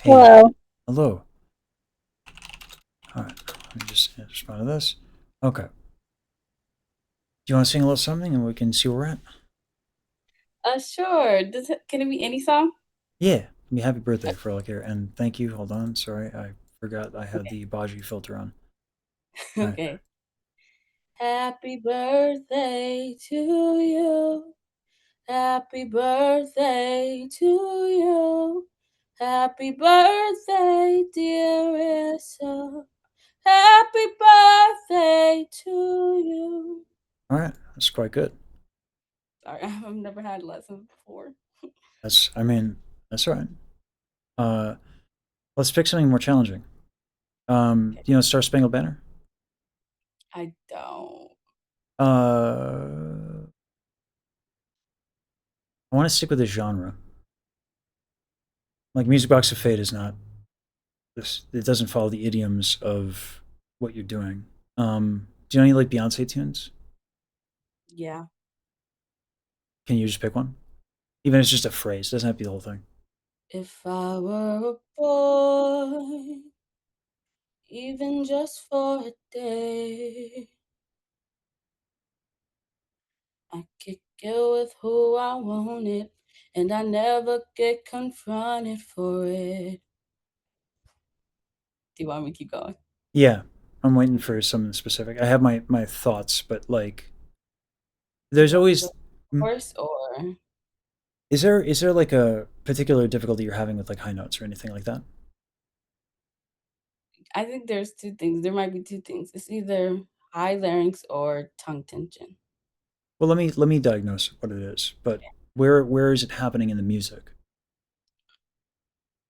Hey, Hello. hello. All right, let me just respond to this. Okay. Do you want to sing a little something and we can see where we're at? Sure. Can it be any song? Yeah. I mean, happy birthday for like here. And thank you. Hold on. Sorry. I forgot I had Okay. the Baji filter on. All right. Okay. Happy birthday to you. Happy birthday to you. Happy birthday, dear Issa. Happy birthday to you. All right. That's quite good. Sorry, I've never had lessons before. I mean, that's all right. Uh, let's pick something more challenging. Okay. You know, Star Spangled Banner? I don't. Uh, I want to stick with the genre. Like, Music Box of Fate is not this, it doesn't follow the idioms of what you're doing. Do you know any like Beyonce tunes? Yeah. Can you just pick one? Even if it's just a phrase, it doesn't have to be the whole thing. If I were a boy, even just for a day, I kick it with who I wanted, and I never get confronted for it. Do you want me to keep going? Yeah, I'm waiting Okay. for something specific. I have my thoughts, but like, Do you there's want me to go always. first, or Is there like a particular difficulty you're having with like high notes or anything like that? I think there's two things. There might be two things. It's either high larynx or tongue tension Well, let me diagnose what it is. But where is it happening in the music?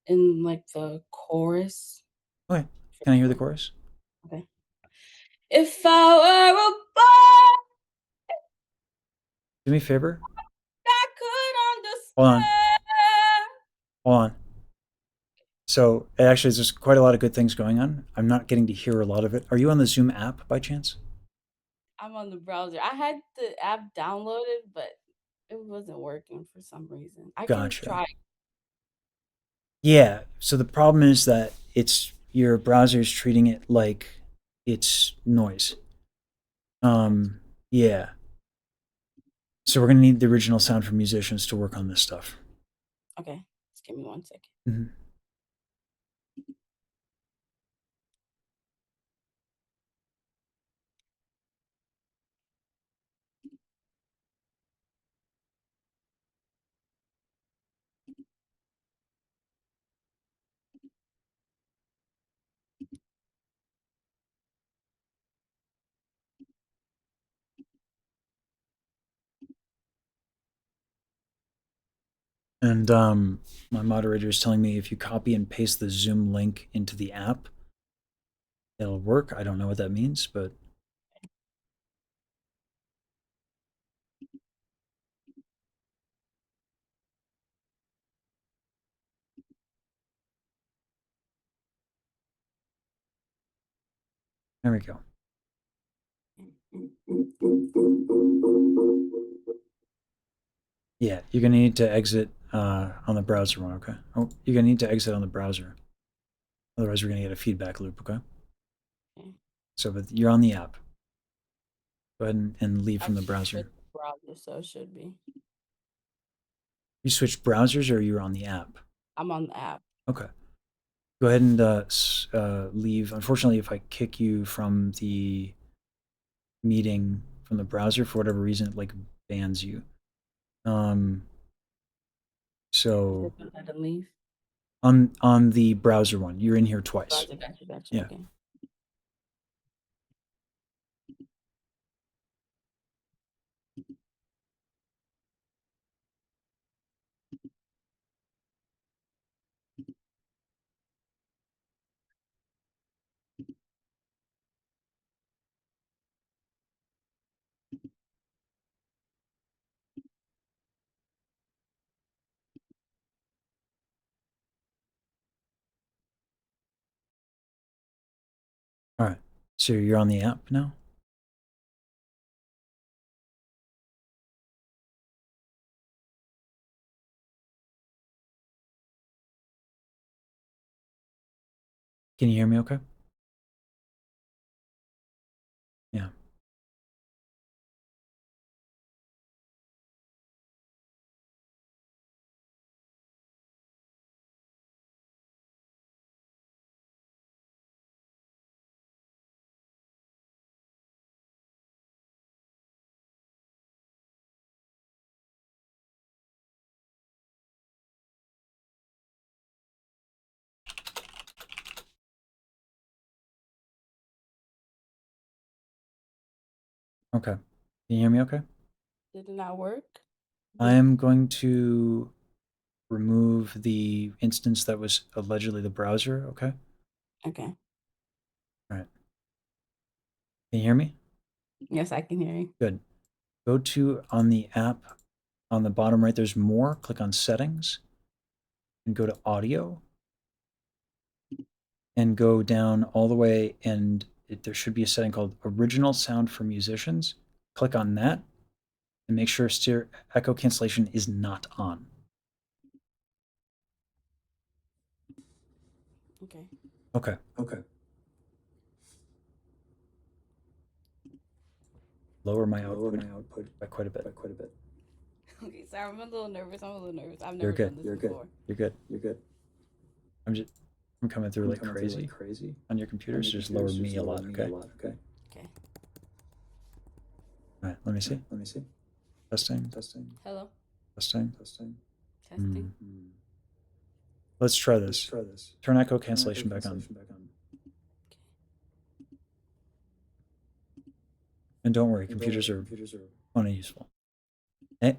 in like the chorus. Okay, can I hear the chorus? Okay. If I were a boy, Do me a favor. I could Hold on, understand. hold on. So actually, there's quite a lot of good things going on. I'm not getting to hear a lot of it. Are you on the Zoom app by chance? I'm on the browser. I had the app downloaded, but it wasn't working for some reason. I can Gotcha. try. Yeah. So the problem is that it's your browser is treating it like it's noise. Gotcha. Yeah. So we're gonna need the original sound for musicians to work on this stuff. Okay, just give me 1 second. Mhm. And my moderator is telling me if you copy and paste the Zoom link into the app, it'll work. I don't know what that means, but there we go. Yeah, you're gonna need to exit on the browser one, okay? Oh, you're gonna need to exit on the browser. Otherwise, we're gonna get a feedback loop, okay? Okay. So, but you're on the app. Go ahead and leave I've from the browser. switched browser, so it should be. You switched browsers or you're on the app? I'm on the app. Okay. Go ahead and leave. Unfortunately, if I kick you from the meeting from the browser for whatever reason, it like bans you. Um, Is so it gonna let him leave? on the browser one, you're in here twice. Browser, gotcha. Yeah. Okay. All right. So you're on the app now. Can you hear me okay? Yeah. Okay. Can you hear me okay? Did it not work? I Did am going to remove the instance that was allegedly the browser, okay? okay. All right. Can you hear me? Yes, I can hear you. Good. Go to on the app on the bottom right, there's more. Click on settings and go to audio and go down all the way. And there should be a setting called original sound for musicians. Click on that and make sure echo cancellation is not on. Okay. Okay. Okay. Lower my Lower output my output by quite a bit. by quite a bit. Okay, sorry, I'm a little nervous. I'm a little nervous. I've You're never good. done this You're before. Good. You're good. You're good. I'm just I'm coming through I'm like coming through like crazy crazy. on your computer, On your so just computer, lower so me just a lower lot, me a okay? lot, okay? Okay. All right, let me see. Let me see. Testing, Testing. Hello. testing. Testing. Hmm. Testing. Let's try Let's this. try this. Turn echo Turn echo cancellation back on. cancellation back on. And don't worry, And don't computers worry, are computers are funny useful. Hey,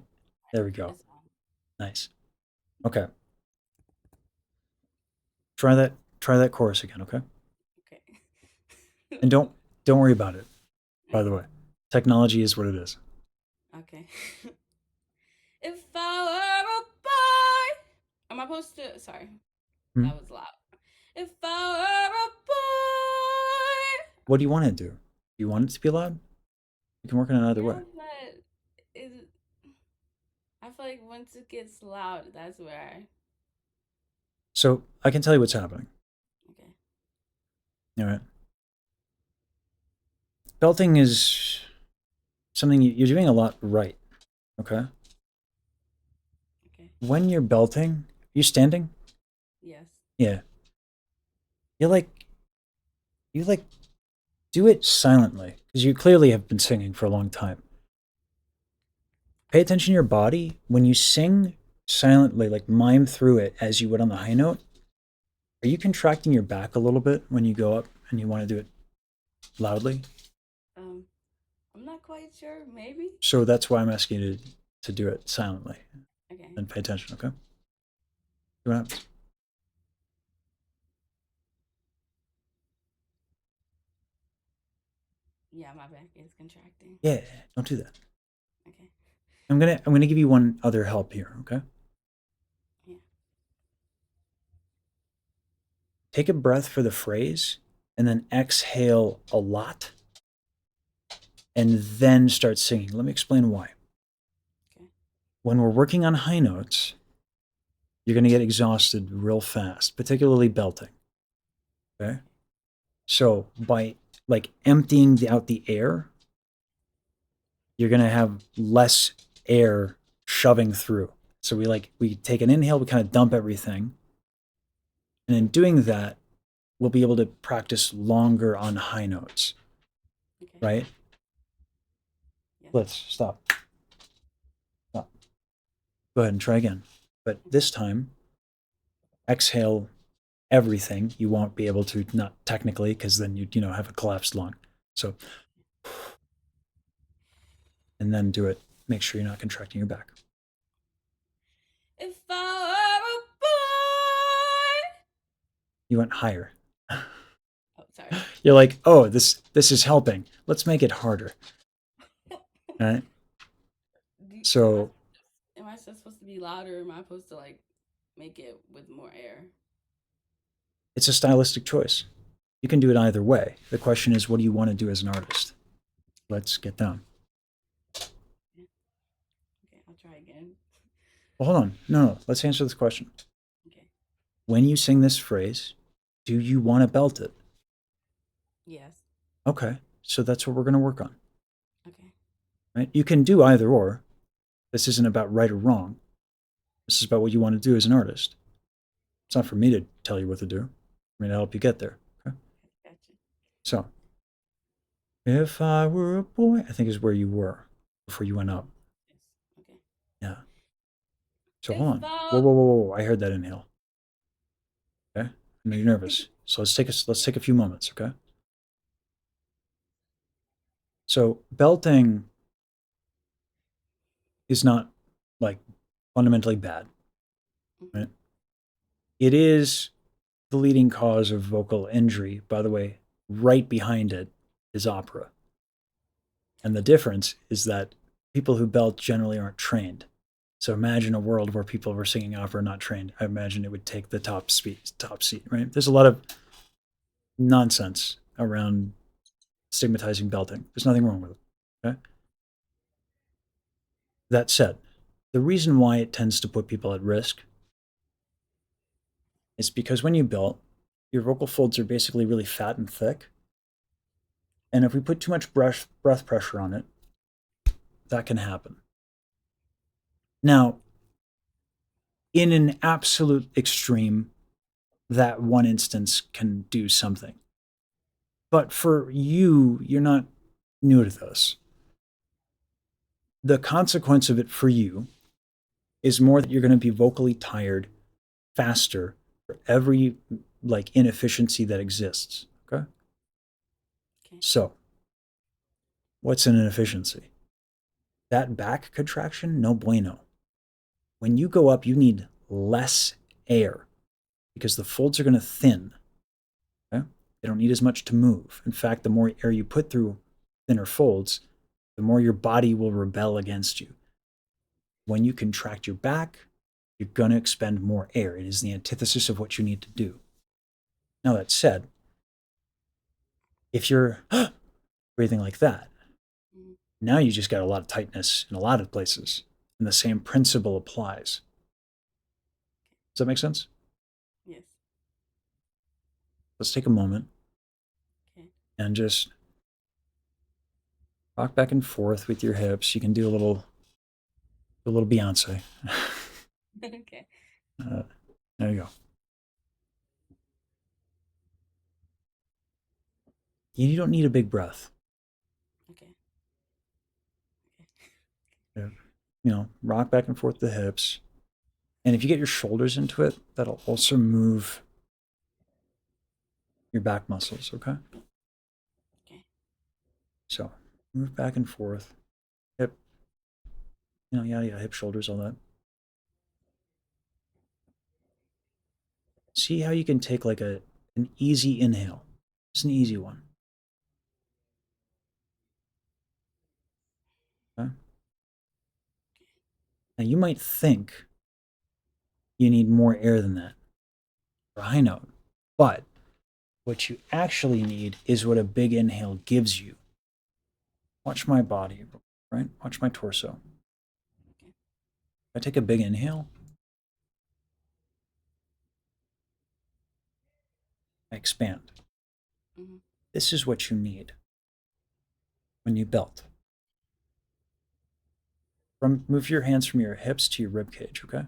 there we go. It's on. Nice. Okay. Try that chorus again, okay? Okay. And don't worry about it, by the Okay. way. Technology is what it is. Okay. If I were a boy. Am I supposed to? Sorry, Hmm? that was loud. If I were a boy. What do you want to do? Do you want it to be loud? You can work on it either way. Yeah, but is I feel like once it gets loud, that's where I. So I can tell you what's happening. Okay. All right. Belting is something you're doing a lot right. Okay. Okay. When you're belting, you standing? Yes. Yeah. You like you like do it silently because you clearly have been singing for a long time. Pay Okay. attention to your body when you sing silently, like mime through it as you would on the high note. Are you contracting your back a little bit when you go up and you want to do it loudly? Um, I'm not quite sure. Maybe. So that's why I'm asking you to do it silently Okay. and pay attention. Okay. See what happens? Yeah, my back is contracting. Yeah. Don't do that. Okay. I'm gonna give you one other help here. Okay. Yeah. Take a breath for the phrase and then exhale a lot and then start singing. Let me explain why. Okay. When we're working on high notes, you're going to get exhausted real fast, particularly belting. Okay. So by like emptying out the air, you're going to have less air shoving through. So we take an inhale, we kind of dump everything. And in doing that, we'll be able to practice longer on high notes, Okay. right? Yes. Let's stop. Stop. Go ahead and try again. But this time, exhale everything. You won't be able to, not technically, because then you have a collapsed lung. So, and then do it. Make sure you're not contracting your back. If I were a boy. You went higher. Oh, sorry. You're like, oh, this is helping. Let's make it harder. All right. Am I So just supposed to be louder? Or am I supposed to like make it with more air? it's a stylistic choice. You can do it either way. The question is, what do you want to do as an artist? Let's get down. Yeah. Okay, I'll try again. Well, hold on. No, let's answer this question. Okay. When you sing this phrase, Do you want to belt it? Yes. Okay, so that's what we're going to work on. Okay. Right? You can do either or. This isn't about right or wrong. This is about what you want to do as an artist. It's not for me to tell you what to do. I'm going to help you get there. Okay? Gotcha. So, if I were a boy, I think is where you were before you went up. Yes. Okay. Yeah. So If hold on. Whoa, I whoa, whoa, whoa! I heard that inhale. Okay. I know you're nervous. So let's take a few moments. Okay. So belting is not like fundamentally bad, mm-hmm. right? It is the leading cause of vocal injury. By the way, right behind it is opera. And the difference is that people who belt generally aren't trained. So imagine a world where people were singing opera not trained. I imagine it would take the top seat, right? There's a lot of nonsense around stigmatizing belting. There's nothing wrong with it. Okay? That said, the reason why it tends to put people at risk is because when you belt, your vocal folds are basically really fat and thick. And if we put too much breath pressure on it, that can happen. Now, in an absolute extreme, that one instance can do something. But for you, you're not new to this. The consequence of it for you is more that you're going to be vocally tired faster for every like inefficiency that exists. Okay. Okay. So, what's an inefficiency? That back contraction, no bueno. When you go up, you need less air because the folds are going to thin. Okay? They don't need as much to move. In fact, the more air you put through thinner folds, the more your body will rebel against you. When you contract your back, you're going to expend more air. It is the antithesis of what you need to do. Now, that said, if you're breathing like that, Mm-hmm. now you just got a lot of tightness in a lot of places. And the same principle applies. Does that make sense? Yes. Let's take a moment Okay. and just rock back and forth with your hips. You can do a little Beyonce. Okay. uh, there you go. You don't need a big breath. Okay. You rock back and forth the hips. And if you get your shoulders into it, that'll also move your back muscles, okay? Okay. So move back and forth. Hip, yeah, hip, shoulders, all that. See how you can take like an easy inhale. It's an easy one. Okay? Now you might think you need more air than that for a high note, but what you actually need is what a big inhale gives you. Watch my body, right? Watch my torso. Okay. If I take a big inhale, I expand. Mm-hmm. This is what you need when you belt. Move your hands from your hips to your rib cage, okay?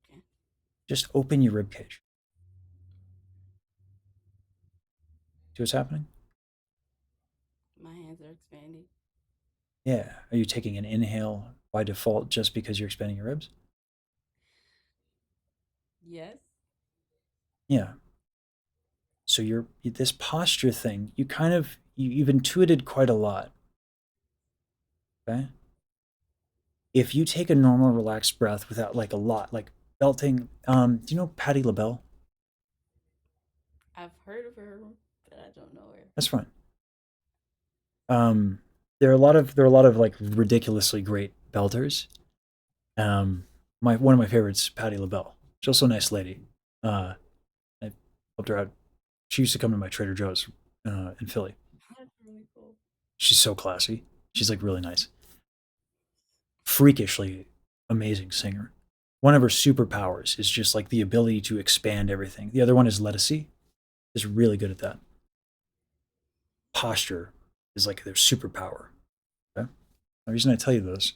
Okay. Just open your rib cage. See what's happening? My hands are expanding. Yeah. Are you taking an inhale by default just because you're expanding your ribs? Yes. Yeah. So you're this posture thing, you've intuited quite a lot. Okay. If you take a normal relaxed breath without like a lot, like belting, do you know Patti LaBelle? I've heard of her, but I don't know her. That's fine. Um, there are a lot of like ridiculously great belters. My one of my favorites, Patti LaBelle. She's also a nice lady. I helped her out. She used to come to my Trader Joe's in Philly. That's really cool. She's so classy. She's like really nice, freakishly amazing singer. One of her superpowers is just like the ability to expand everything. The other one is lettucey. is really good at that. Posture is like their superpower. Okay? The reason I tell you this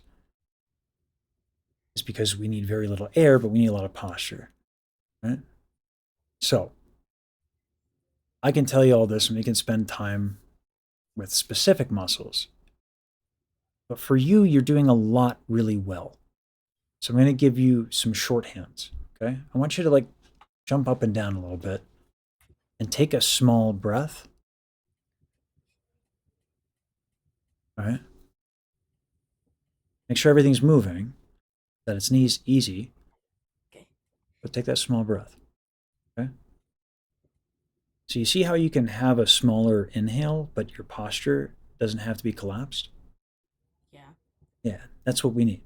is because we need very little air, but we need a lot of posture. Right? So I can tell you all this and we can spend time with specific muscles. But for you, you're doing a lot really well. So I'm going to give you some shorthands. Okay. I want you to like jump up and down a little bit and take a small breath. All right. Make sure everything's moving, that it's easy, Okay. but take that small breath. Okay. So you see how you can have a smaller inhale, but your posture doesn't have to be collapsed? Yeah. Yeah, that's what we need.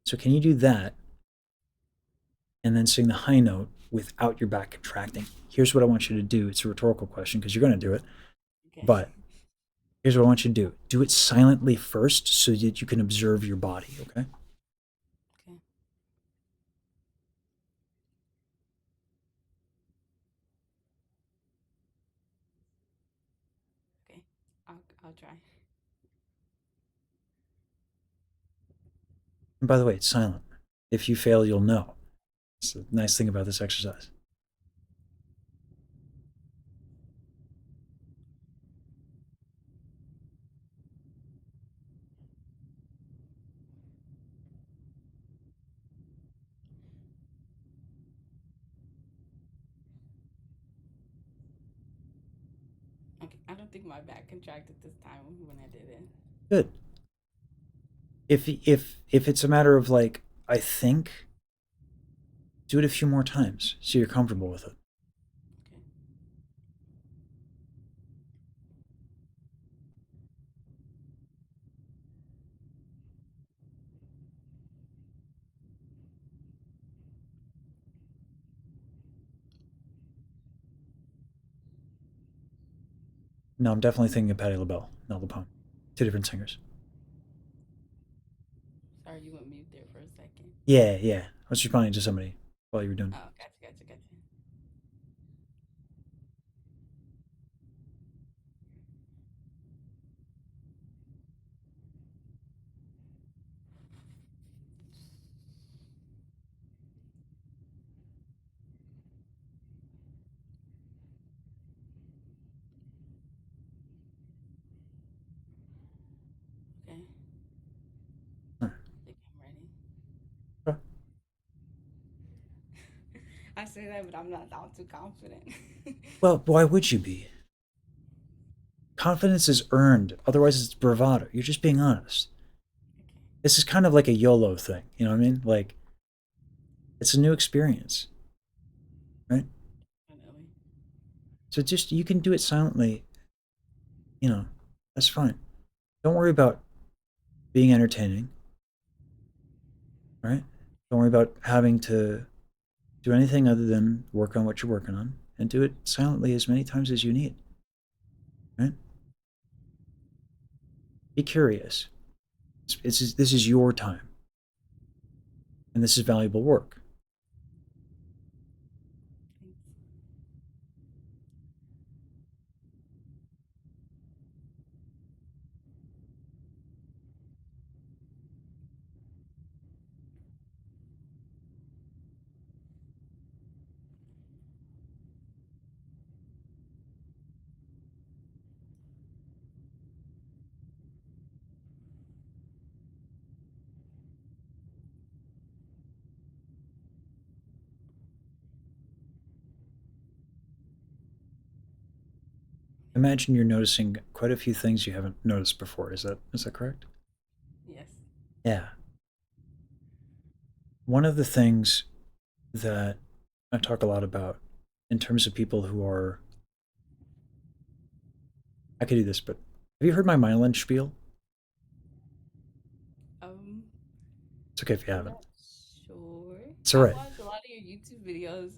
So can you do that and then sing the high note without your back contracting? Here's what I want you to do. It's a rhetorical question because you're going to do it. Okay. But here's what I want you to do. Do it silently first so that you can observe your body, okay? Okay. Okay. I'll try. And by the way, it's silent. If you fail, you'll know. It's the nice thing about this exercise. Okay. I don't think my back contracted this time when I did it. Good. If it's a matter of like, I think, do it a few more times so you're comfortable with it. Okay. No, I'm definitely thinking of Patti LaBelle, not LaPone. Two different singers. Sorry, you went mute there for a second. Yeah, yeah. I was responding to somebody while you were doing it. Oh, gotcha. Okay. I think I'm ready. Right. I say that, but I'm not too confident. Well, why would you be? Confidence is earned. Otherwise, it's bravado. You're just being honest. Okay. This is kind of like a YOLO thing. You know what I mean? Like, it's a new experience, right? Definitely. So just, you can do it silently. You know, that's fine. Don't worry about being entertaining, right? Don't worry about having to do anything other than work on what you're working on and do it silently as many times as you need, right? Be curious. This is your time, and this is valuable work. Thanks. Imagine you're noticing quite a few things you haven't noticed before. Is that correct? Yes. Yeah. One of the things that I talk a lot about in terms of people who are, I could do this, but have you heard my myelin spiel? Um, It's okay if you I'm haven't. not sure. It's all I've right. watched a lot of your YouTube videos,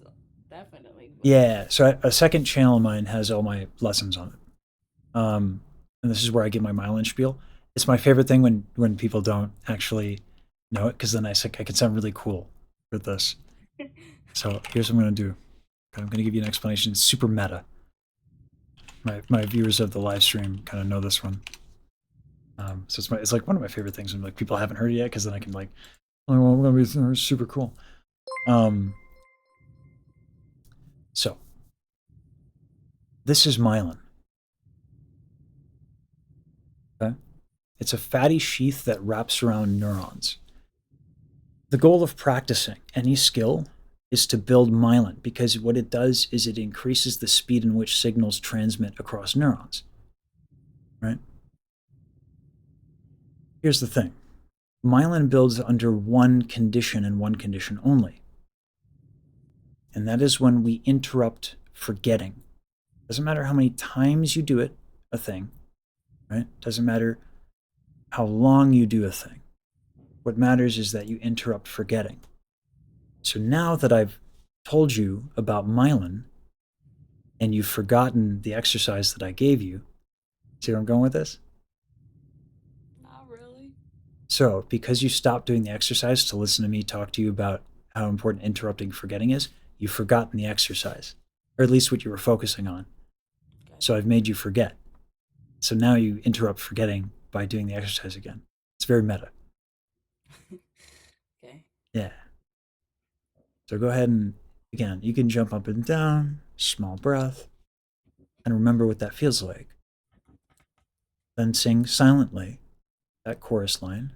definitely, but Yeah. So a second channel of mine has all my lessons on it. And this is where I give my myelin spiel. It's my favorite thing when people don't actually know it because then I can sound really cool with this. So here's what I'm gonna do. I'm going to give you an explanation. It's super meta. My viewers of the live stream kind of know this one. So it's like one of my favorite things when like people haven't heard it yet because then I can like, oh, well, we're gonna be super cool. Um, so this is myelin. Okay, it's a fatty sheath that wraps around neurons. The goal of practicing any skill is to build myelin because what it does is it increases the speed in which signals transmit across neurons. Right? Here's the thing. Myelin builds under one condition and one condition only. And that is when we interrupt forgetting. Doesn't matter how many times you do it, a thing, right? Doesn't matter how long you do a thing. What matters is that you interrupt forgetting. So now that I've told you about myelin and you've forgotten the exercise that I gave you, see where I'm going with this? Not really. So, because you stopped doing the exercise to listen to me talk to you about how important interrupting forgetting is, you've forgotten the exercise, or at least what you were focusing on. Okay. So, I've made you forget. So now you interrupt forgetting by doing the exercise again. It's very meta. Okay. Yeah. So go ahead and, again, you can jump up and down, small breath, and remember what that feels like. Then sing silently that chorus line.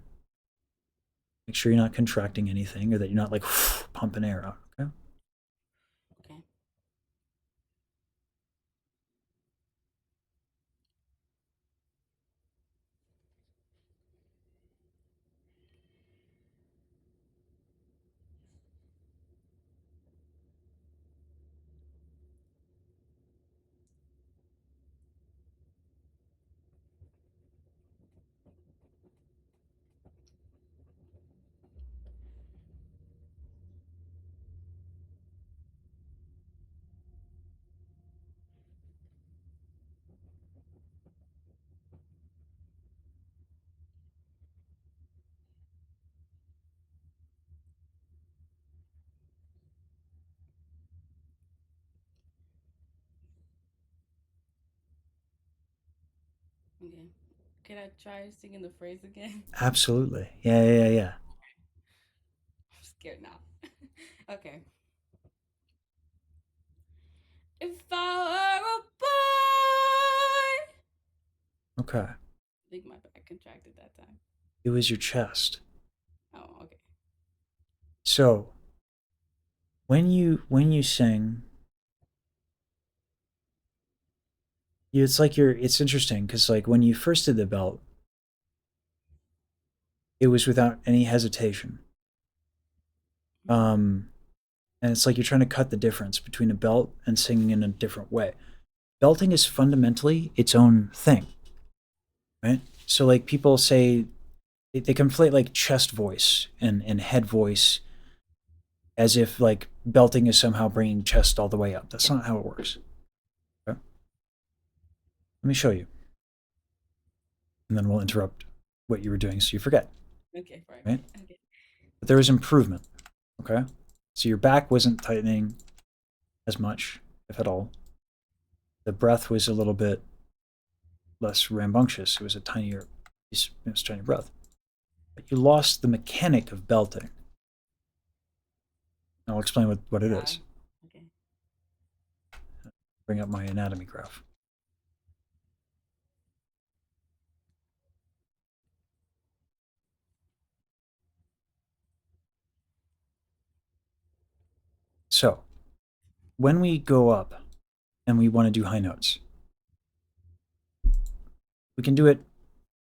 Make sure you're not contracting anything or that you're not like pumping air out. Okay. Okay. Okay. Can I try singing the phrase again? Absolutely. Yeah, yeah, yeah, yeah. I'm scared now. Okay. If I were a boy. Okay. I think my back contracted that time. It was your chest. Oh, okay. So when you sing, it's like it's interesting because like when you first did the belt, it was without any hesitation. Mm-hmm. And it's like you're trying to cut the difference between a belt and singing in a different way. Belting is fundamentally its own thing, right? So like people say they conflate like chest voice and head voice as if like belting is somehow bringing chest all the way up. That's not how it works. Okay? Let me show you, and then we'll interrupt what you were doing so you forget, Okay, right, right? right. Okay. But there was improvement. Okay, so your back wasn't tightening as much, if at all. The breath was a little bit less rambunctious. It was a tinier, it was tiny breath. But you lost the mechanic of belting. And I'll explain what it Yeah. is. Okay. Bring up my anatomy graph. So when we go up and we want to do high notes, we can do it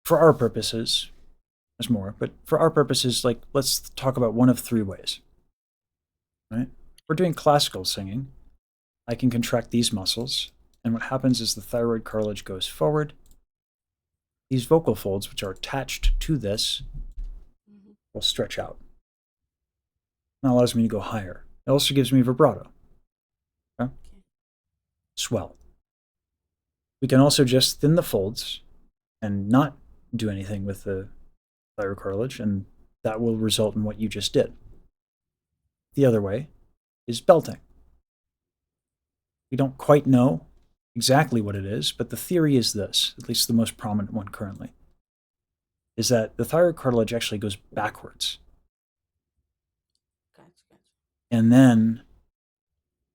for our purposes. There's more, but for our purposes, like let's talk about one of three ways. Right? We're doing classical singing. I can contract these muscles, and what happens is the thyroid cartilage goes forward. These vocal folds, which are attached to this, Mm-hmm. will stretch out. That allows me to go higher. It also gives me vibrato. Okay? Okay. Swell. We can also just thin the folds and not do anything with the thyroid cartilage, and that will result in what you just did. The other way is belting. We don't quite know exactly what it is, but the theory is this, at least the most prominent one currently, is that the thyroid cartilage actually goes backwards. Gotcha, gotcha. And then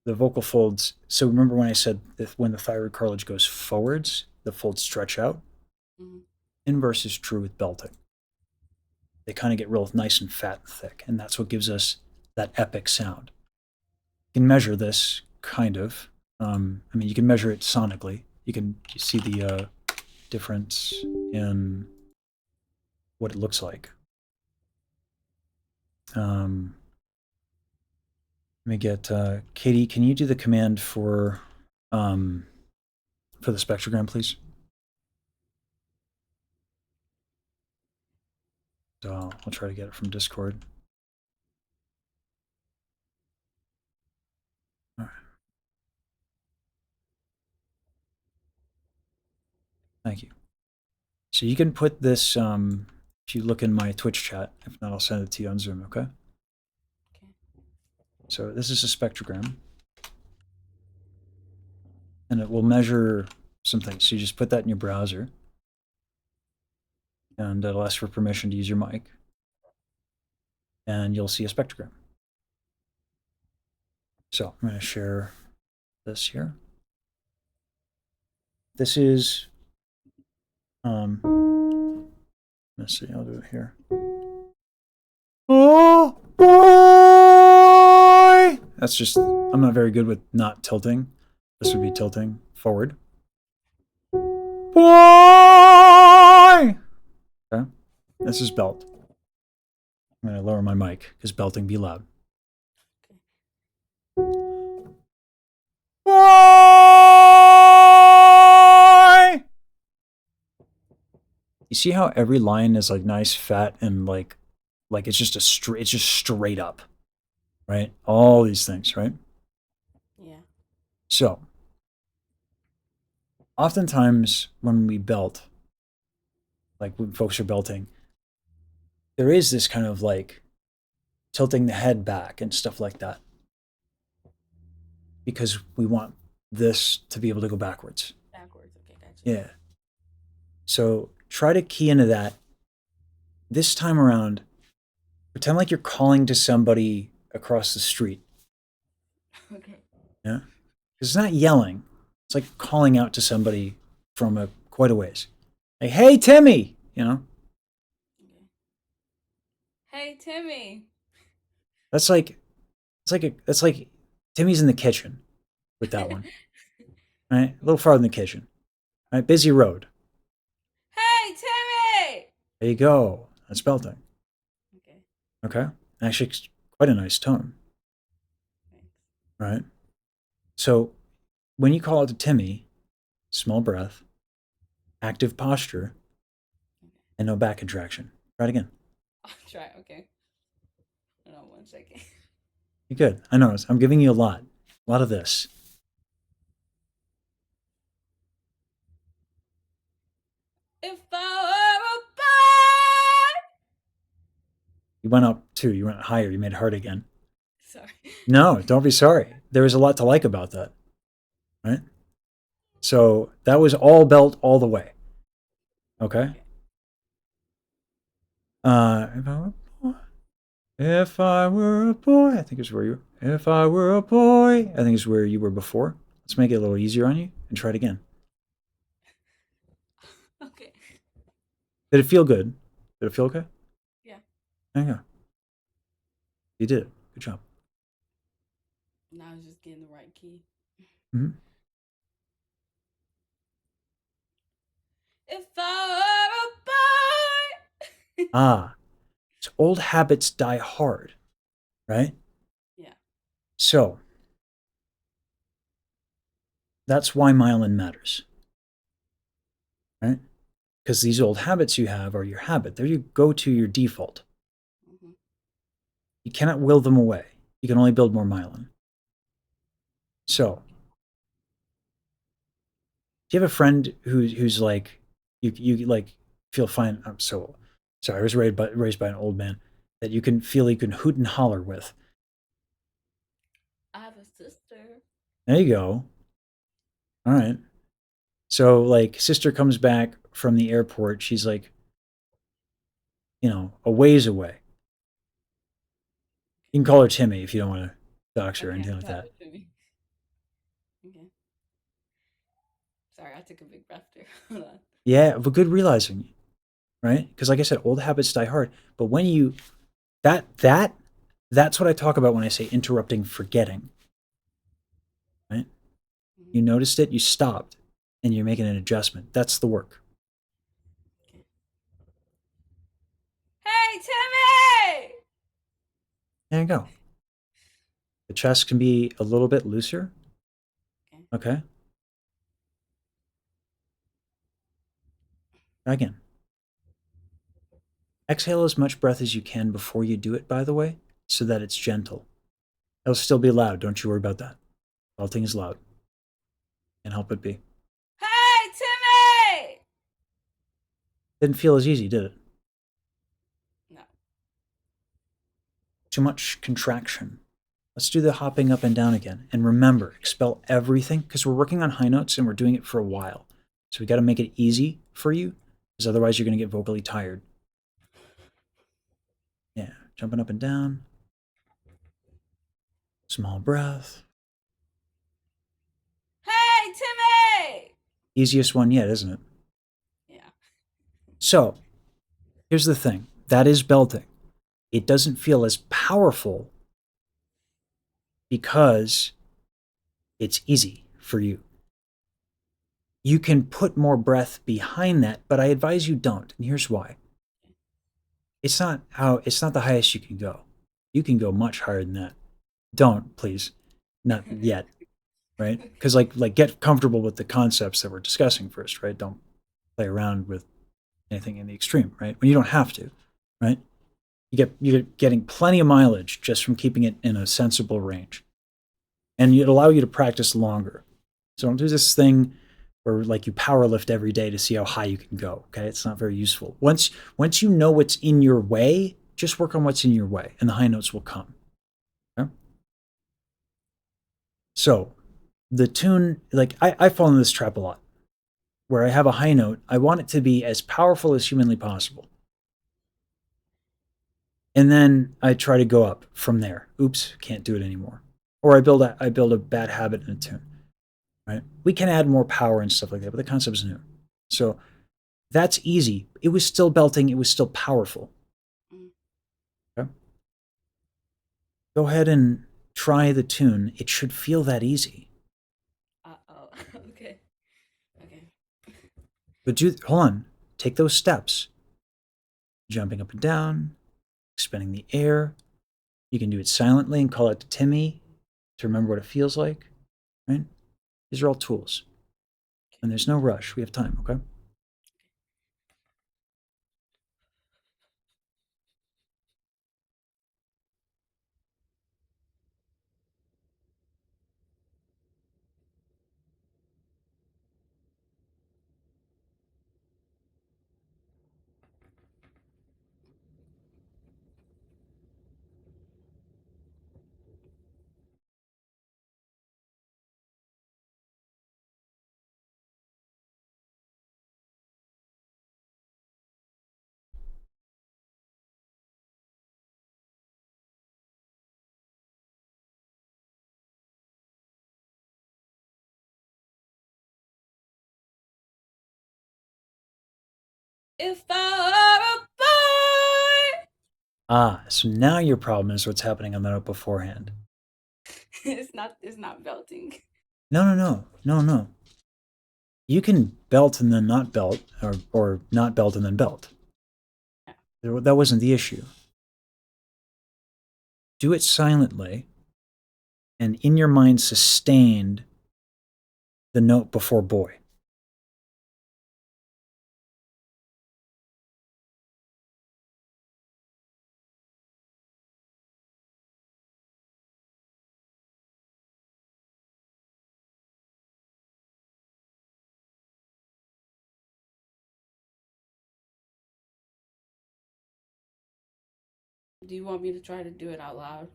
the vocal folds. So remember when I said that when the thyroid cartilage goes forwards, the folds stretch out? Mm-hmm. Inverse is true with belting. They kind of get real nice and fat and thick, and that's what gives us that epic sound. You can measure this kind of. I mean, you can measure it sonically. You see the difference in what it looks like. Um, Let me get Katie. Can you do the command um, for the spectrogram, please? So I'll try to get it from Discord. All right. Thank you. So you can put this if you look in my Twitch chat. If not, I'll send it to you on Zoom. Okay. Okay. So this is a spectrogram, and it will measure some things. So you just put that in your browser, and it'll ask for permission to use your mic, and you'll see a spectrogram. So I'm going to share this here. This is let's see. I'll do it here. Oh boy! That's just, I'm not very good with not tilting. This would be tilting forward. Boy! Okay. This is belt. I'm going to lower my mic because belting be loud. Okay. Boy! You see how every line is like nice, fat, and like it's just it's just straight up, right? All these things, right? Yeah. So, oftentimes when we belt, like when folks are belting, there is this kind of like tilting the head back and stuff like that because we want this to be able to go backwards. Backwards. Okay, gotcha. Yeah. So try to key into that. This time around, pretend like you're calling to somebody across the street. Okay. Yeah. It's not yelling. It's like calling out to somebody from quite a ways. Like, hey, Timmy, you know? Okay. Hey, Timmy. That's like, that's like Timmy's in the kitchen with that one, right? A little farther in the kitchen, right? Busy road. Hey, Timmy. There you go. That's belting. Okay. Okay. Actually, it's quite a nice tone, Thanks. right? So when you call out to Timmy, small breath, active posture, Okay. and no back contraction. Try it again. I'll try. Okay. Hold on 1 second. You're good. I know. I'm giving you a lot of this. If I were a boy. You went up too. You went higher. You made it hard again. Sorry. No, don't be sorry. There was a lot to like about that, right? So that was all belt all the way. Okay. Okay. If I were a boy, if I were a boy, I think it's where you. If I were a boy, I think it's where you were before. Let's make it a little easier on you and try it again. Okay. Did it feel good? Did it feel okay? Yeah. There you go. You did it. Good job. Now I was just getting the right key. Mm-hmm. If I were a boy. Ah, so old habits die hard, right? Yeah. So that's why myelin matters, right? Because these old habits you have are your habit. There you go to your default. Mm-hmm. You cannot will them away. You can only build more myelin. So, do you have a friend who's like you like feel fine? I'm so sorry. I was raised by an old man that you can feel you can hoot and holler with. I have a sister. There you go. All right. So like sister comes back from the airport. She's like, a ways away. You can call her Timmy if you don't want to dox her or Okay, anything like got that. it to me. Okay. Sorry, I took a big breath there. Hold on. Yeah, but good realizing, right? Because like I said, old habits die hard. But when you that that's what I talk about when I say interrupting forgetting, right? Mhm. You noticed it, you stopped, and you're making an adjustment. That's the work. Okay. Hey, Timmy! There you go. The chest can be a little bit looser. Okay. Okay. Again, exhale as much breath as you can before you do it, by the way, so that it's gentle. It'll still be loud. Don't you worry about that. Belting is loud. Can't help it be. Hey, Timmy! Didn't feel as easy, did it? No. Too much contraction. Let's do the hopping up and down again. And remember, expel everything because we're working on high notes and we're doing it for a while. So we got to make it easy for you because otherwise you're going to get vocally tired. Yeah, jumping up and down. Small breath. Hey, Timmy! Easiest one yet, isn't it? Yeah. So here's the thing that is belting. It doesn't feel as powerful because it's easy for you. You can put more breath behind that, but I advise you don't. And here's why. It's not the highest you can go. You can go much higher than that. Don't, please. Not yet, right? Because like get comfortable with the concepts that we're discussing first, right? Don't play around with anything in the extreme, right? When you don't have to, right? You're getting plenty of mileage just from keeping it in a sensible range. And it'll allow you to practice longer. So don't do this thing where like you power lift every day to see how high you can go. Okay, it's not very useful. Once you know what's in your way, just work on what's in your way, and the high notes will come. Okay? So the tune, like I fall in this trap a lot, where I have a high note, I want it to be as powerful as humanly possible, and then I try to go up from there. Oops, can't do it anymore. Or I build a bad habit in a tune. Right? We can add more power and stuff like that, but the concept is new. So that's easy. It was still belting. It was still powerful. Mm. Okay? Go ahead and try the tune. It should feel that easy. Uh-oh. Okay. Okay. But hold on. Take those steps. Jumping up and down, expending the air. You can do it silently and call it to Timmy to remember what it feels like. Right? These are all tools. And there's no rush. We have time, okay? If I were a boy! Ah, so now your problem is what's happening on the note beforehand. It's not belting. No, no, no, no, no. You can belt and then not belt, or not belt and then belt. Yeah. That wasn't the issue. Do it silently and in your mind sustained the note before boy. Do you want me to try to do it out loud?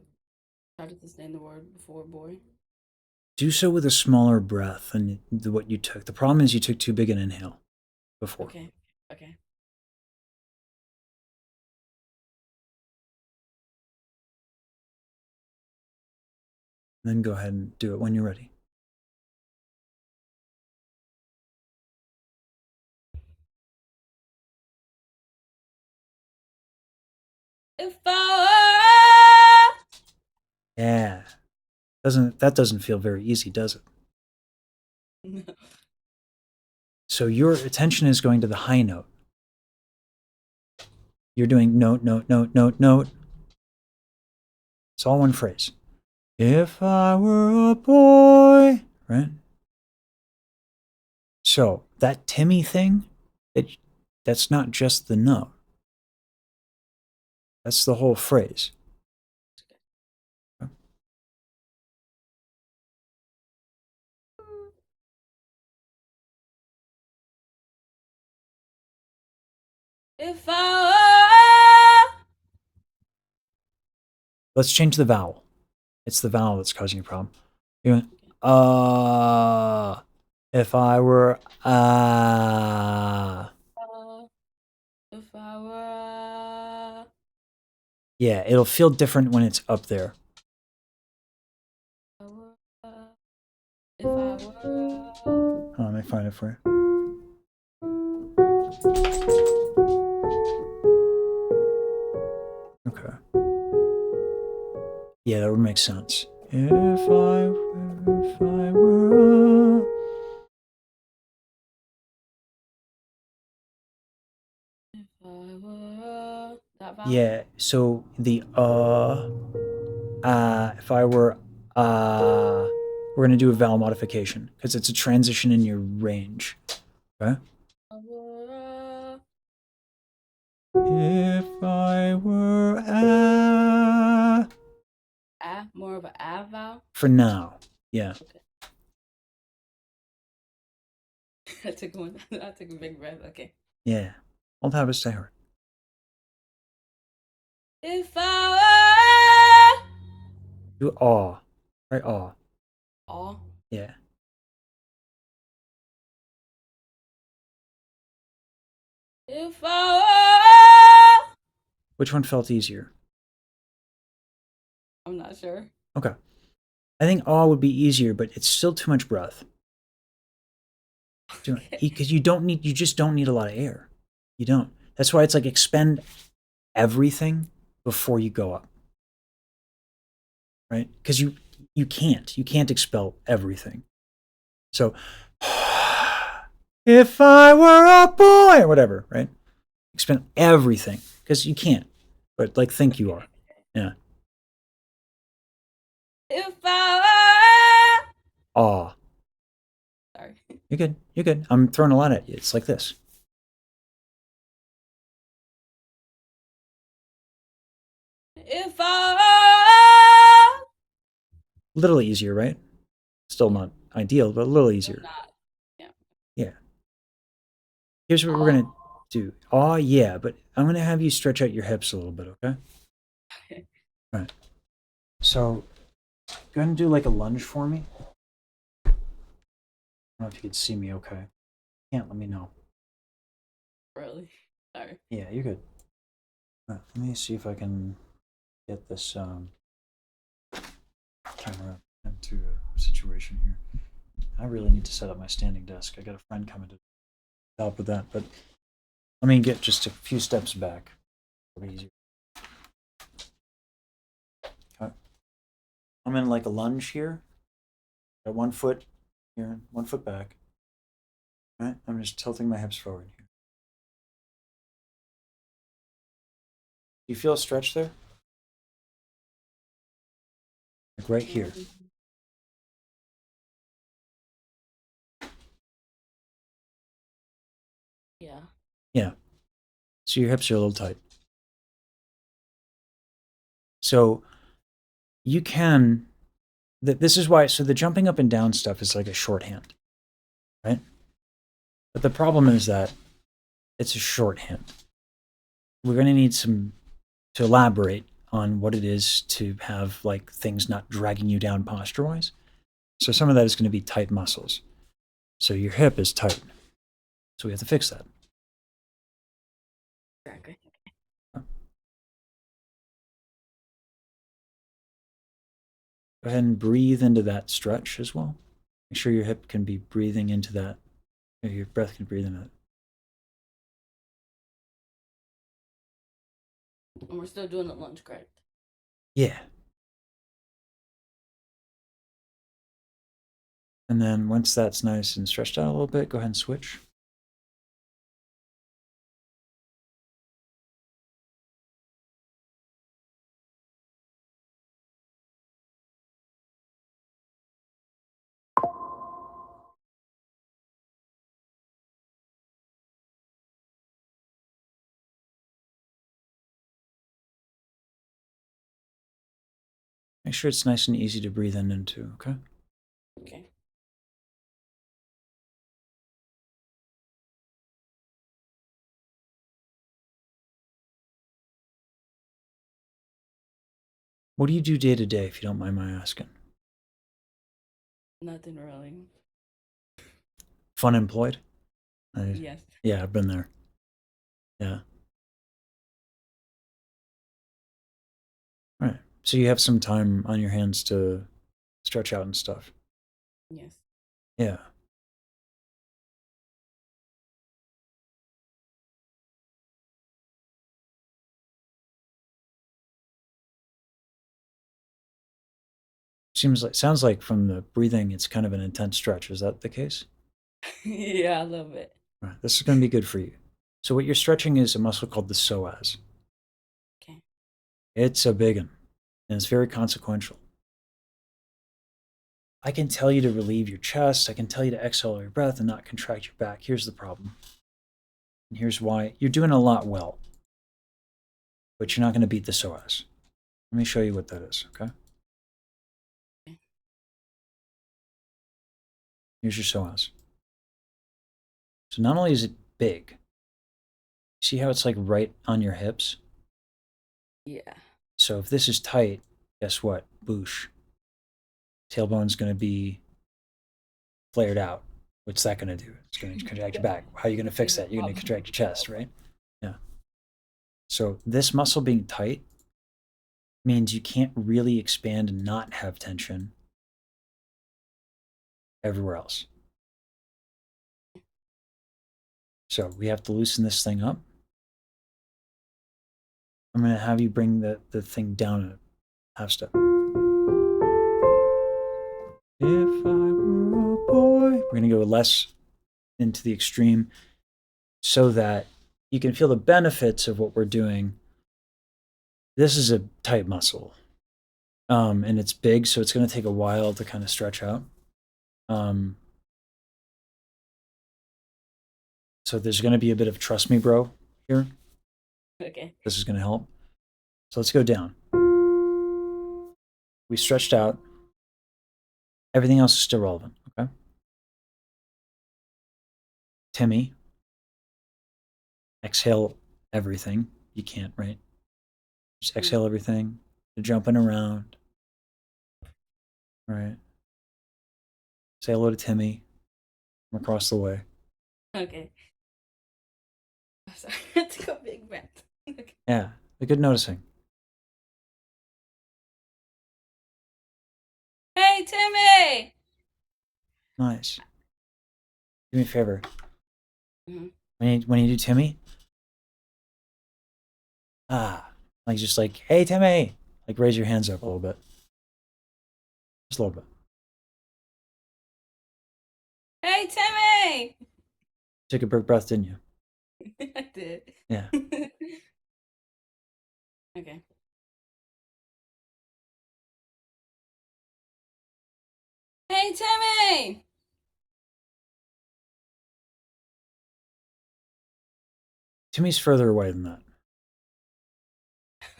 Try to sustain the word before boy? Do so with a smaller breath than what you took. The problem is you took too big an inhale before. Okay. Okay. Then go ahead and do it when you're ready. If I Yeah. That doesn't feel very easy, does it? were. So your attention is going to the high note. You're doing note, note, note, note, note. It's all one phrase. If I were a boy, right? So that Timmy thing, that's not just the note. That's the whole phrase. If I Let's change the vowel. It's the vowel that's causing a problem. You went, if I were, were, if I were, yeah, it'll feel different when it's up there. if I were, Oh, let me find it for you. Okay. Yeah, that would make sense. If I were, if I were, that vowel? yeah. So the if I were, we're gonna do a vowel modification because it's a transition in your range. Okay. If I were, More of a vowel. for now, yeah, Okay. I took one. I took a big breath. Okay. yeah. Old habits die hard. If I Do aw, right? Aw, were all, yeah. if I were, Which one felt easier? I'm not sure. Okay. I think aw would be easier, but it's still too much breath. Okay. Because you just don't need a lot of air. You don't. That's why it's like expend everything before you go up, right? Because you can't expel everything. So, if I were a boy, or whatever, right? Expend everything because you can't, but like think you Okay. are. Yeah. If I Aw, were, sorry. you're good. You're good. I'm throwing a lot at you. It's like this. If I A little easier, right? Still were, yeah, not ideal, but a little still easier. not. Yeah. Yeah. Here's what we're Oh. gonna do. Aw, yeah, but I'm gonna have you stretch out your hips a little bit, okay? Okay. All right. So go ahead and do like a lunge for me. I don't know if you could see me okay. Can't let me know. Really. Sorry. Yeah, you're good. All right, let me see if I can get this camera into a situation here. I really need to set up my standing desk. I got a friend coming to help with that, but let me get just a few steps back. It'll be easier. Okay. I'm in like a lunge here. Got 1 foot here, 1 foot back. All right, I'm just tilting my hips forward here. Do you feel a stretch there? Like right here. Yeah. Yeah. So your hips are a little tight. So you can. This is why. So the jumping up and down stuff is like a shorthand, right? But the problem is that it's a shorthand. We're going to need some to elaborate on what it is to have like things not dragging you down posture wise. So some of that is going to be tight muscles. So your hip is tight. So we have to fix that. Okay. Go ahead and breathe into that stretch as well. Make sure your hip can be breathing into that. Your breath can breathe into it. And we're still doing the lunge, correct? Yeah. And then once that's nice and stretched out a little bit, go ahead and switch. Make sure it's nice and easy to breathe in into, okay? Okay. What do you do day to day, if you don't mind my asking? Nothing really. Fun employed? Yes. Yeah, I've been there. Yeah. All right. So you have some time on your hands to stretch out and stuff. Yes. Yeah. Sounds like from the breathing, it's kind of an intense stretch. Is that the case? Yeah, I love it. All right. This is going to be good for you. So what you're stretching is a muscle called the psoas. Okay. It's a big one, and it's very consequential. I can tell you to relieve your chest. I can tell you to exhale your breath and not contract your back. Here's the problem. And here's why. You're doing a lot well, but you're not going to beat the psoas. Let me show you what that is, okay? Okay. Here's your psoas. So not only is it big, see how it's like right on your hips? Yeah. So if this is tight, guess what? Boosh. Tailbone's going to be flared out. What's that going to do? It's going to contract your back. How are you going to fix that? You're going to contract your chest, right? Yeah. So this muscle being tight means you can't really expand and not have tension everywhere else. So we have to loosen this thing up. I'm going to have you bring the thing down a half step. If I were a boy. We're going to go less into the extreme so that you can feel the benefits of what we're doing. This is a tight muscle. And it's big, so it's going to take a while to kind of stretch out. Um, so there's going to be a bit of trust me, bro, here. Okay. This is going to help. So let's go down. We stretched out. Everything else is still relevant, okay? Timmy, exhale everything. You can't, right? Just exhale everything. You're jumping around, right? Say hello to Timmy from across the way. Okay. I'm sorry. I took a big breath. Okay. Yeah, good noticing. Hey, Timmy! Nice. Do me a favor. Mm-hmm. When you do Timmy, like just like, hey Timmy, like raise your hands up a little bit, just a little bit. Hey, Timmy! Took a big breath, didn't you? I did. Yeah. Okay. Hey, Timmy! Timmy's further away than that.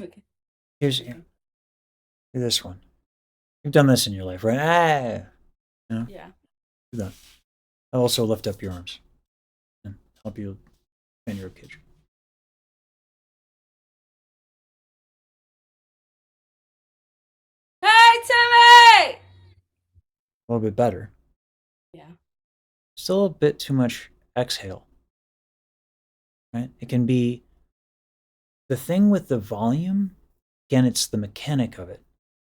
Okay. Here's Okay. this one. You've done this in your life, right? You know, Yeah. do that. I'll also lift up your arms and help you in your ribcage. Hey, Timmy! a little bit better. Yeah. Still a bit too much exhale, right? It can be the thing with the volume. Again, it's the mechanic of it.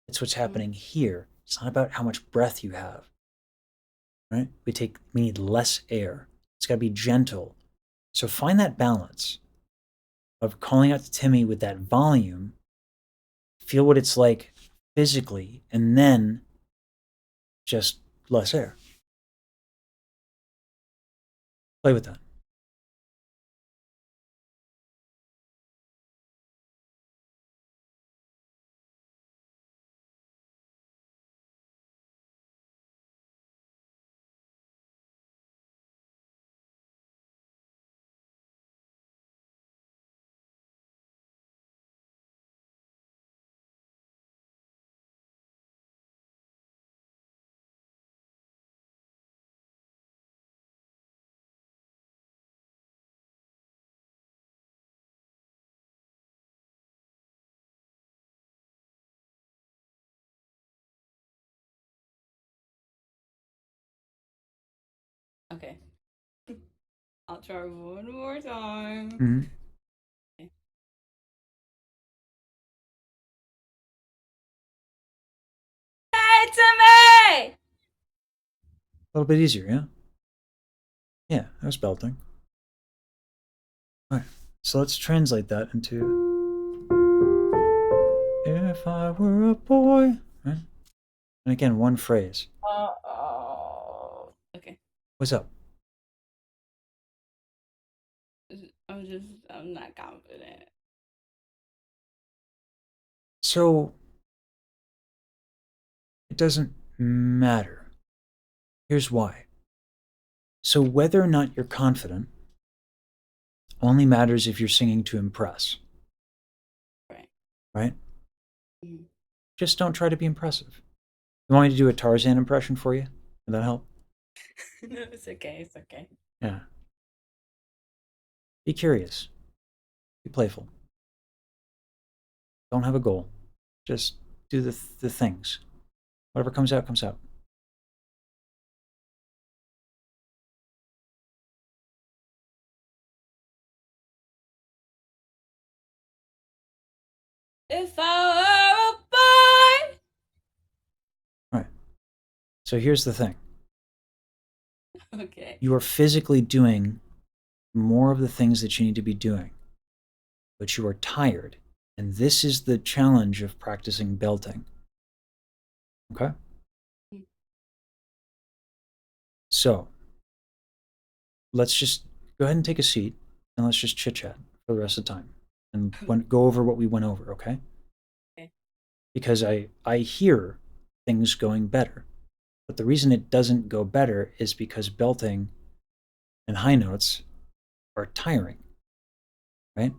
It's what's Mm. happening here. It's not about how much breath you have, right? We need less air. It's got to be gentle. So find that balance of calling out to Timmy with that volume, feel what it's like physically, and then just less air. Play with that. Okay. I'll try one more time. Mm-hmm. Okay. Hey, Timmy! A little bit easier, yeah? Yeah, I was belting. All right. So let's translate that into if I were a boy. Right? And again, one phrase. Oh. Okay. What's up? I'm not confident. So it doesn't matter. Here's why. So whether or not you're confident only matters if you're singing to impress, Right. right? Mm. Just don't try to be impressive. You want me to do a Tarzan impression for you? Would that help? No, it's okay. It's okay. Yeah. Be curious. Be playful. Don't have a goal. Just do the things. Whatever comes out, comes out. If I were All right. So here's the thing. a boy. Okay. You are physically doing more of the things that you need to be doing, but you are tired. And this is the challenge of practicing belting. Okay? Mm. So let's just go ahead and take a seat and let's just chit chat for the rest of the time and go over what we went over, okay? Okay. Because I hear things going better. But the reason it doesn't go better is because belting and high notes are tiring, right?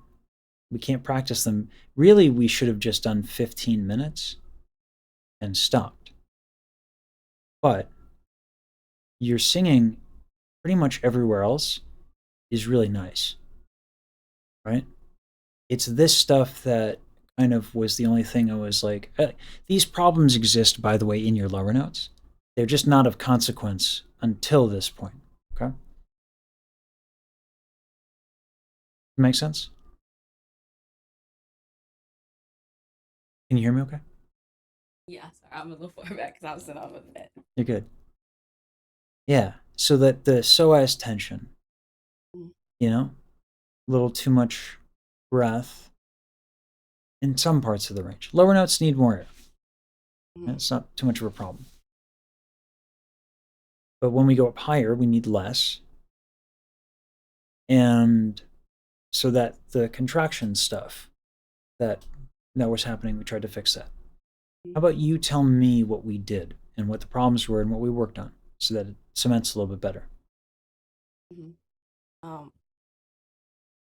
We can't practice them. Really, we should have just done 15 minutes and stopped. But your singing pretty much everywhere else is really nice, right? It's this stuff that kind of was the only thing I was like, these problems exist, by the way, in your lower notes. They're just not of consequence until this point. Okay? Make sense? Can you hear me okay? Yeah, sorry, I'm a little far back because I was sitting on the bed. You're good. Yeah. So that the psoas tension, Mm. you know, a little too much breath in some parts of the range. Lower notes need more air. Mm. It's not too much of a problem. But when we go up higher, we need less. And so that the contraction stuff that was happening, we tried to fix that. How Mm. about you tell me what we did and what the problems were and what we worked on so that it cements a little bit better? Mm. Um,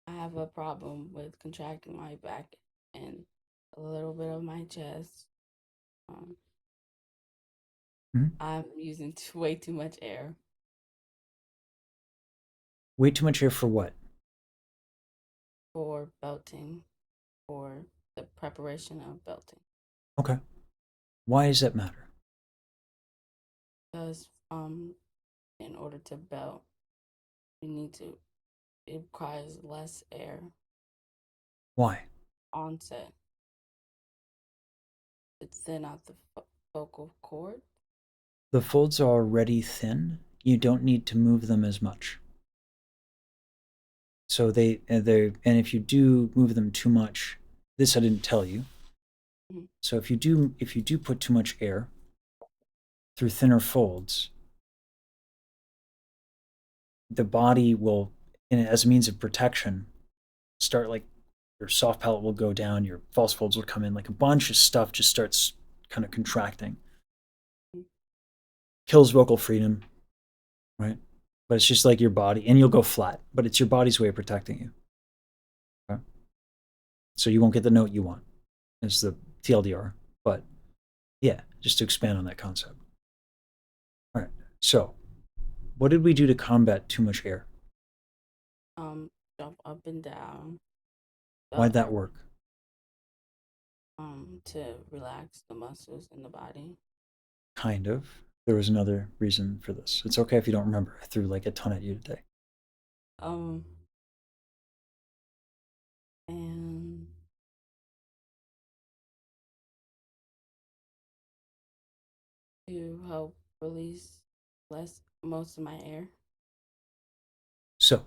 I have a problem with contracting my back and a little bit of my chest. Um, Mm-hmm. I'm using way too much air Way too much air for what? for belting, for the preparation of belting. Okay. Why does that matter? Because in order to belt, you need to. It requires less air Why? onset to thin out the vocal cord. The folds are already thin. You don't need to move them as much. So and if you do move them too much, this I didn't tell you. Mhm. So if you do put too much air through thinner folds, the body will, as a means of protection, start like your soft palate will go down, your false folds will come in, like a bunch of stuff just starts kind of contracting. Kills vocal freedom, right? But it's just like your body, and you'll go flat, but it's your body's way of protecting you. Okay? So you won't get the note you want. It's the TLDR. But yeah, just to expand on that concept. All right. So what did we do to combat too much air? Um, Jump up and down, Why'd belt that air, work? to relax the muscles in the body. Kind of. There was another reason for this. It's okay if you don't remember. I threw like a ton at you today. Um, and to help release less most of my air. So,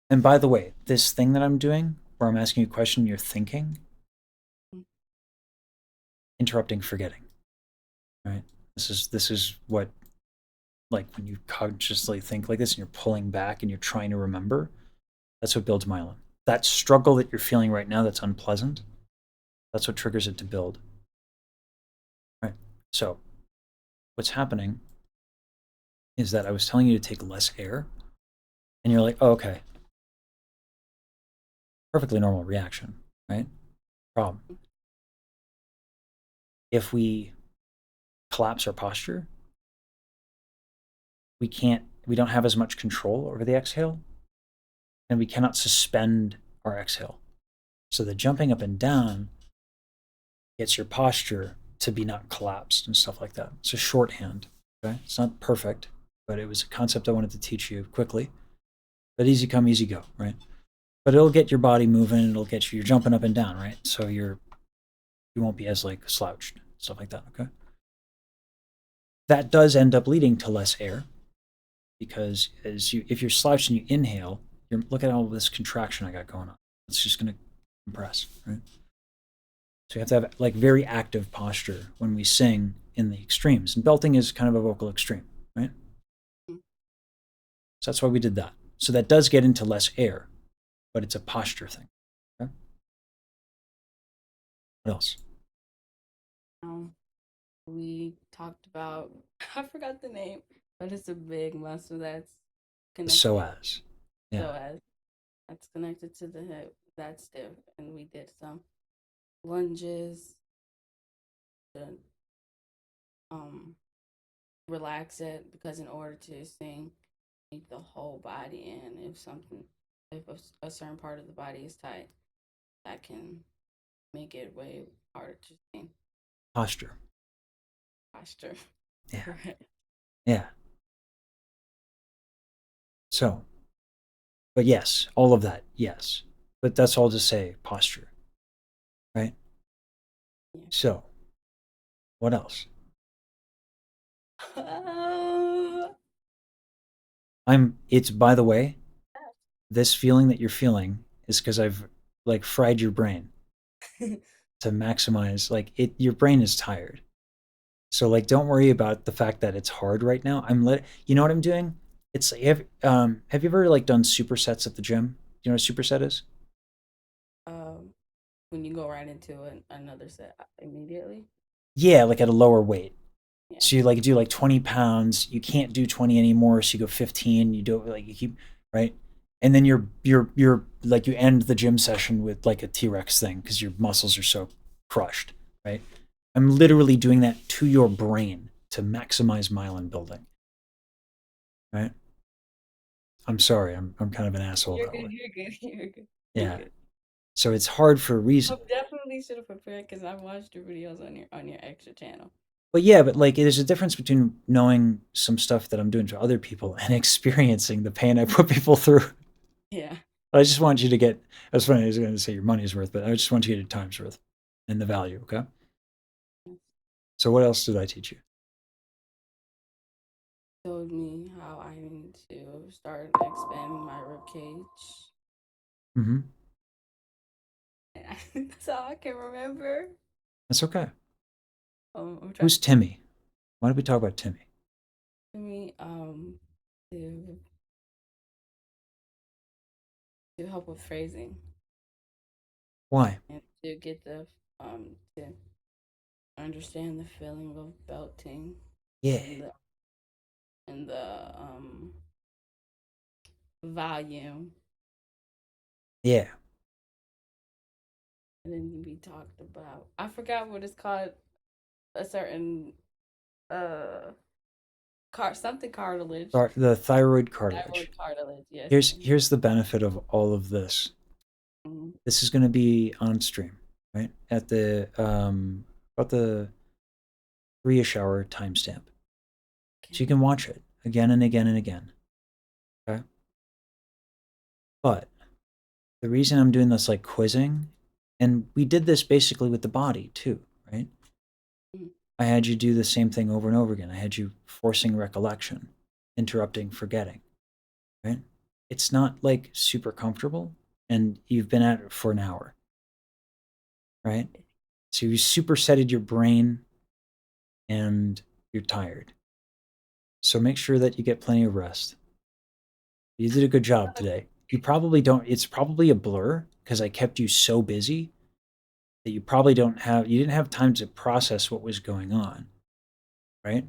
and by the way, this thing that I'm doing, where I'm asking you a question, you're thinking, interrupting, forgetting, right? This is what, like when you consciously think like this and you're pulling back and you're trying to remember, that's what builds myelin. That struggle that you're feeling right now that's unpleasant, that's what triggers it to build. Right. So what's happening is that I was telling you to take less air, and you're like, oh, okay, perfectly normal reaction, right? Problem. If we collapse our posture, we don't have as much control over the exhale, and we cannot suspend our exhale. So the jumping up and down gets your posture to be not collapsed and stuff like that. It's a shorthand. Okay, it's not perfect, but it was a concept I wanted to teach you quickly. But easy come, easy go, right? But it'll get your body moving. It'll get you. You're jumping up and down, right? So you won't be as like slouched, stuff like that. Okay. That does end up leading to less air because if you're slouched and you inhale, you're look at all this contraction I got going on. It's just going to compress, right? So you have to have like very active posture when we sing in the extremes. And belting is kind of a vocal extreme, right? So that's why we did that. So that does get into less air, but it's a posture thing. Okay? What else? Um, we talked about I forgot the name, but it's a big muscle that's The connected psoas. Yeah. so as that's connected to the hip. That's stiff, and we did some lunges to um relax it because in order to sing, you need the whole body in. If a certain part of the body is tight, that can make it way harder to sing. Posture. Posture, Yeah. correct? Yeah. So, but yes, all of that, yes. But that's all to say posture, right? Yeah. So, what else? It's by the way, this feeling that you're feeling is because I've like fried your brain to maximize, like, your brain is tired. So, like, don't worry about the fact that it's hard right now. You know what I'm doing? It's have you ever like done supersets at the gym? Do you know what a superset is? um, when you go right into another set immediately. Yeah, like at a lower weight. Yeah. So you like do like 20 pounds. You can't do 20 anymore, so you go 15. You do it like you keep right, and then you're like you end the gym session with like a T-Rex thing because your muscles are so crushed, right? I'm literally doing that to your brain to maximize myelin building, right? I'm sorry, I'm kind of an asshole You're that good. way. You're good. You're good. You're Yeah, good. so it's hard for a I reason. definitely should have prepared because I've watched your videos on your extra channel. But yeah, but like there's a difference between knowing some stuff that I'm doing to other people and experiencing the pain I put people through. Yeah. I just want you to get. That's funny. I was going to say your money's worth, but I just want you to get your time's worth and the value. Okay. So what else did I teach you? Showed me how I need to start expanding my rib cage. Mm-hmm. And I think that's all I can remember. That's okay. I'm trying Who's Timmy? Why don't we talk about Timmy? to me to help with phrasing Why? and to get the to understand the feeling of belting Yeah. and the volume. Yeah. And then we talked about, I forgot what it's called, a certain uh something cartilage. The thyroid cartilage. Thyroid cartilage, yes. Here's the benefit of all of this. Mm-hmm. This is going to be on stream, right? At the about the 3-ish hour timestamp. So you Okay. can watch it again and again and again. Okay. But the reason I'm doing this like quizzing, and we did this basically with the body too, right? Mm-hmm. I had you do the same thing over and over again. I had you forcing recollection, interrupting, forgetting, right? It's not like super comfortable, and you've been at it for an hour, right? So you supersetted your brain and you're tired. So make sure that you get plenty of rest. You did a good job today. You probably don't, it's probably a blur because I kept you so busy that you didn't have time to process what was going on, right?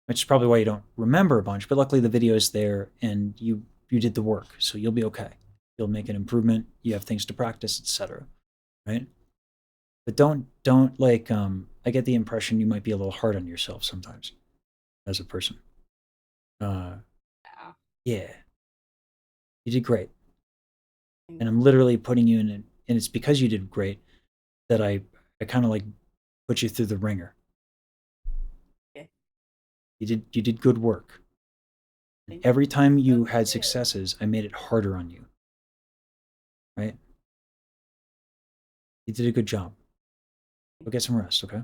Which is probably why you don't remember a bunch. But luckily the video is there and you did the work, so you'll be okay. You'll make an improvement. You have things to practice, etc. Right? But don't like I get the impression you might be a little hard on yourself sometimes as a person. Uh Yeah. yeah, you did great. And Thank I'm you. literally putting you in, and it's because you did great that I kind of like put you through the ringer. Okay. You did good work. And Thank every you. time Oh, you you had did. successes, I made it harder on you, right? You did a good job. Go get some rest, okay?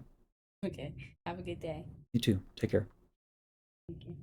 Okay. Have a good day. You too. Take care. Thank you.